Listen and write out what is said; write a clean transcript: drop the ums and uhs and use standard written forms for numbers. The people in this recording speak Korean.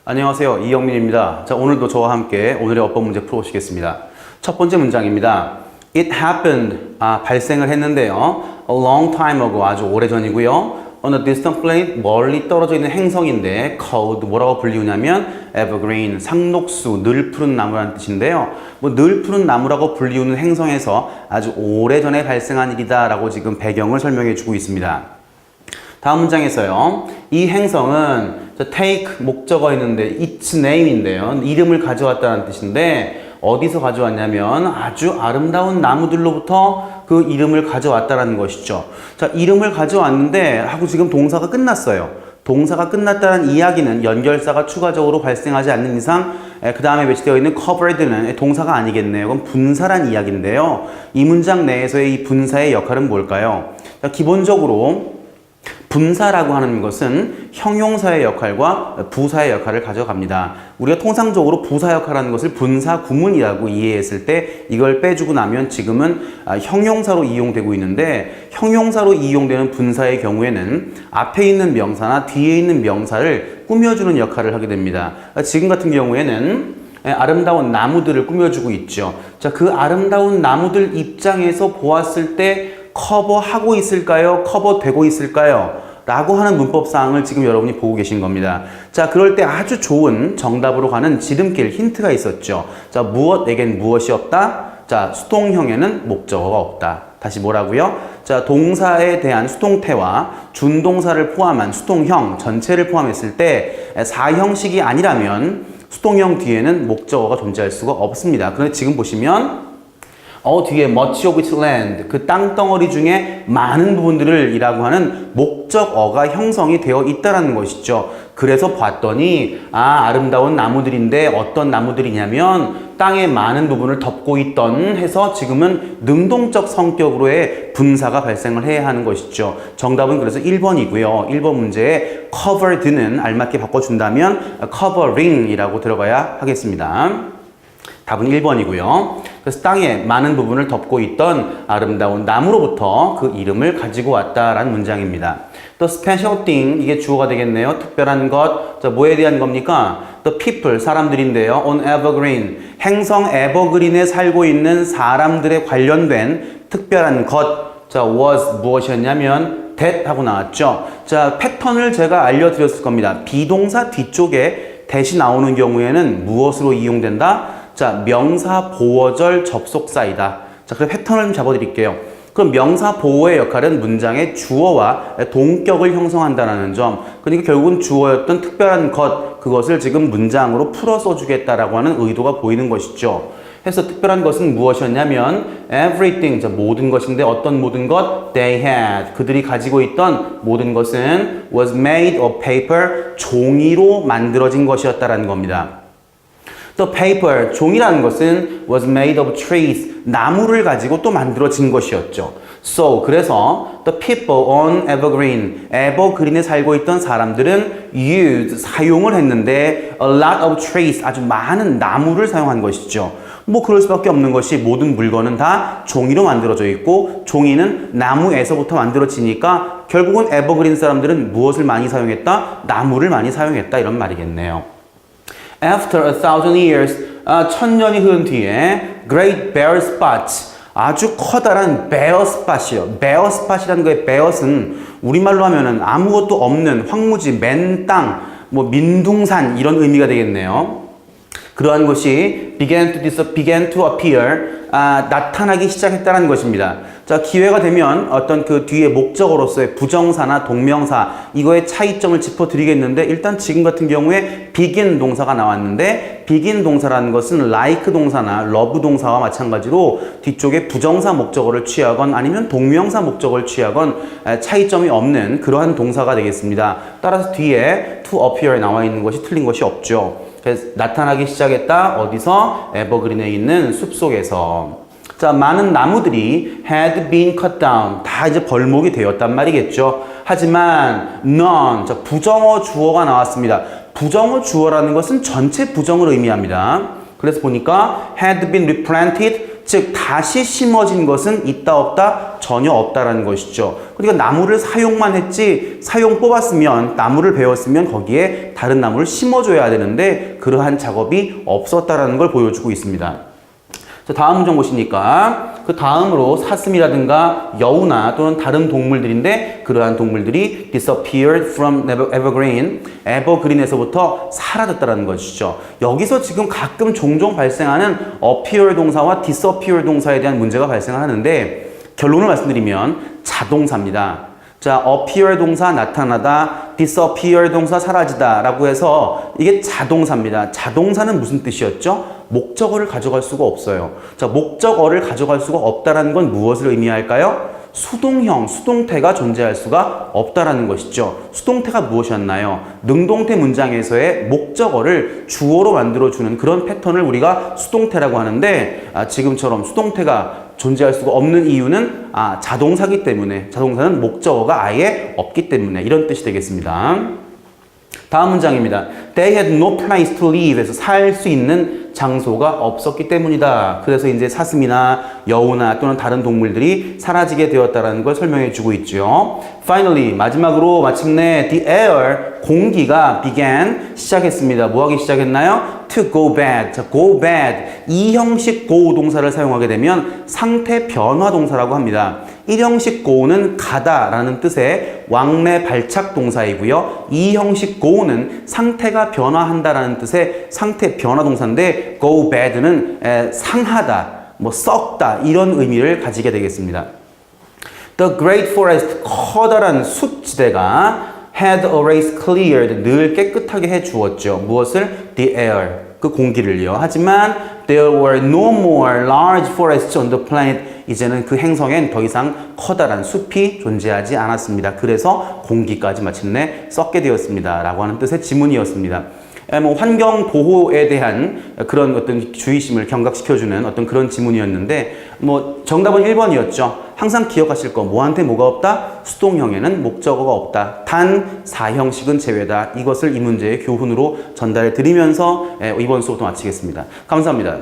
안녕하세요. 이영민입니다. 자, 오늘도 저와 함께 오늘의 어법 문제 풀어보시겠습니다. 첫 번째 문장입니다. It happened. 발생을 했는데요. A long time ago. 아주 오래전이고요. On a distant planet. 멀리 떨어져 있는 행성인데 called 뭐라고 불리우냐면 evergreen. 상록수, 늘 푸른 나무라는 뜻인데요. 늘 푸른 나무라고 불리우는 행성에서 아주 오래전에 발생한 일이다 라고 지금 배경을 설명해 주고 있습니다. 다음 문장에서요. 이 행성은 take 목적어 있는데 its name인데요. 이름을 가져왔다는 뜻인데 어디서 가져왔냐면 아주 아름다운 나무들로부터 그 이름을 가져왔다는 것이죠. 자, 이름을 가져왔는데 하고 지금 동사가 끝났어요. 동사가 끝났다는 이야기는 연결사가 추가적으로 발생하지 않는 이상 그 다음에 배치되어 있는 covered는 동사가 아니겠네요. 그럼 분사란 이야기인데요. 이 문장 내에서의 이 분사의 역할은 뭘까요? 자, 기본적으로 분사라고 하는 것은 형용사의 역할과 부사의 역할을 가져갑니다. 우리가 통상적으로 부사 역할하는 것을 분사 구문이라고 이해했을 때 이걸 빼주고 나면 지금은 형용사로 이용되고 있는데 형용사로 이용되는 분사의 경우에는 앞에 있는 명사나 뒤에 있는 명사를 꾸며주는 역할을 하게 됩니다. 지금 같은 경우에는 아름다운 나무들을 꾸며주고 있죠. 자, 그 아름다운 나무들 입장에서 보았을 때 커버하고 있을까요? 커버되고 있을까요? 라고 하는 문법사항을 지금 여러분이 보고 계신 겁니다. 자, 그럴 때 아주 좋은 정답으로 가는 지름길 힌트가 있었죠. 자, 무엇에겐 무엇이 없다? 자, 수동형에는 목적어가 없다. 다시 뭐라고요? 자, 동사에 대한 수동태와 준동사를 포함한 수동형 전체를 포함했을 때 사형식이 아니라면 수동형 뒤에는 목적어가 존재할 수가 없습니다. 그런데 지금 보시면 뒤에 much of its land, 그 땅덩어리 중에 많은 부분들을 이라고 하는 목적어가 형성이 되어 있다는 것이죠. 그래서 봤더니 아름다운 나무들인데 어떤 나무들이냐면 땅의 많은 부분을 덮고 있던 해서 지금은 능동적 성격으로의 분사가 발생을 해야 하는 것이죠. 정답은 그래서 1번이고요. 1번 문제에 covered는 알맞게 바꿔준다면 covering이라고 들어가야 하겠습니다. 답은 1번이고요. 그래서 땅의 많은 부분을 덮고 있던 아름다운 나무로부터 그 이름을 가지고 왔다라는 문장입니다. The special thing, 이게 주어가 되겠네요. 특별한 것. 자, 뭐에 대한 겁니까? The people, 사람들인데요. On evergreen, 행성 에버그린에 살고 있는 사람들에 관련된 특별한 것. 자, was 무엇이었냐면 that 하고 나왔죠. 자, 패턴을 제가 알려드렸을 겁니다. 비동사 뒤쪽에 that이 나오는 경우에는 무엇으로 이용된다? 자, 명사 보어절 접속사이다. 자, 그럼 패턴을 좀 잡아드릴게요. 그럼 명사 보어의 역할은 문장의 주어와 동격을 형성한다는 점. 그러니까 결국은 주어였던 특별한 것, 그것을 지금 문장으로 풀어 써주겠다라고 하는 의도가 보이는 것이죠. 해서 특별한 것은 무엇이었냐면 everything, 자, 모든 것인데 어떤 모든 것? They had, 그들이 가지고 있던 모든 것은 was made of paper, 종이로 만들어진 것이었다라는 겁니다. The paper, 종이라는 것은 was made of trees, 나무를 가지고 또 만들어진 것이었죠. So, 그래서 the people on evergreen, 에버그린에 살고 있던 사람들은 used, 사용을 했는데 a lot of trees, 아주 많은 나무를 사용한 것이죠. 뭐 그럴 수밖에 없는 것이 모든 물건은 다 종이로 만들어져 있고 종이는 나무에서부터 만들어지니까 결국은 에버그린 사람들은 무엇을 많이 사용했다? 나무를 많이 사용했다, 이런 말이겠네요. After 1,000 years, 1000년이 흐른 뒤에 great bare spots, 아주 커다란 bare spot이요. bare spot이라는 거의 bare은 우리말로 하면은 아무것도 없는 황무지, 맨 땅, 뭐 민둥산 이런 의미가 되겠네요. 그러한 것이 began to appear, 나타나기 시작했다는 것입니다. 자, 기회가 되면 어떤 그 뒤에 목적어로서의 부정사나 동명사 이거의 차이점을 짚어드리겠는데 일단 지금 같은 경우에 begin 동사가 나왔는데 begin 동사라는 것은 like 동사나 love 동사와 마찬가지로 뒤쪽에 부정사 목적어를 취하건 아니면 동명사 목적어를 취하건 차이점이 없는 그러한 동사가 되겠습니다. 따라서 뒤에 to appear에 나와 있는 것이 틀린 것이 없죠. 그래서 나타나기 시작했다. 어디서? 에버그린에 있는 숲속에서. 자, 많은 나무들이 had been cut down. 다 이제 벌목이 되었단 말이겠죠. 하지만 none, 자, 부정어 주어가 나왔습니다. 부정어 주어라는 것은 전체 부정을 의미합니다. 그래서 보니까 had been replanted, 즉 다시 심어진 것은 있다 없다? 전혀 없다라는 것이죠. 그러니까 나무를 사용만 했지 사용 뽑았으면 나무를 베었으면 거기에 다른 나무를 심어줘야 되는데 그러한 작업이 없었다라는 걸 보여주고 있습니다. 자, 다음 문장 보시니까 그 다음으로 사슴이라든가 여우나 또는 다른 동물들인데 그러한 동물들이 disappeared from evergreen, 에버그린에서부터 사라졌다는 것이죠. 여기서 지금 가끔 종종 발생하는 appear 동사와 disappear 동사에 대한 문제가 발생하는데 결론을 말씀드리면 자동사입니다. 자, appear 동사 나타나다, disappear 동사 사라지다 라고 해서 이게 자동사입니다. 자동사는 무슨 뜻이었죠? 목적어를 가져갈 수가 없어요. 자, 목적어를 가져갈 수가 없다라는 건 무엇을 의미할까요? 수동형, 수동태가 존재할 수가 없다라는 것이죠. 수동태가 무엇이었나요? 능동태 문장에서의 목적어를 주어로 만들어주는 그런 패턴을 우리가 수동태라고 하는데 지금처럼 수동태가 존재할 수가 없는 이유는 자동사기 때문에 자동사는 목적어가 아예 없기 때문에 이런 뜻이 되겠습니다. 다음 문장입니다. They had no place to live 에서 살 수 있는 장소가 없었기 때문이다. 그래서 이제 사슴이나 여우나 또는 다른 동물들이 사라지게 되었다는 걸 설명해 주고 있죠. Finally, 마지막으로 마침내 the air, 공기가 began, 시작했습니다. 뭐 하기 시작했나요? To go bad. 자, go bad. 이 형식 go 동사를 사용하게 되면 상태 변화 동사라고 합니다. 1형식 go는 가다라는 뜻의 왕래 발착 동사이고요. 2형식 go는 상태가 변화한다라는 뜻의 상태 변화 동사인데 go bad는 상하다, 뭐 썩다 이런 의미를 가지게 되겠습니다. The Great Forest, 커다란 숲지대가 had always cleared, 늘 깨끗하게 해주었죠. 무엇을? The air, 그 공기를요. 하지만 there were no more large forests on the planet. 이제는 그 행성엔 더 이상 커다란 숲이 존재하지 않았습니다. 그래서 공기까지 마침내 썩게 되었습니다. 라고 하는 뜻의 지문이었습니다. 환경 보호에 대한 그런 어떤 주의심을 경각시켜주는 어떤 그런 지문이었는데, 정답은 1번이었죠. 항상 기억하실 거, 뭐한테 뭐가 없다? 수동형에는 목적어가 없다. 단 4형식은 제외다. 이것을 이 문제의 교훈으로 전달해 드리면서 이번 수업도 마치겠습니다. 감사합니다.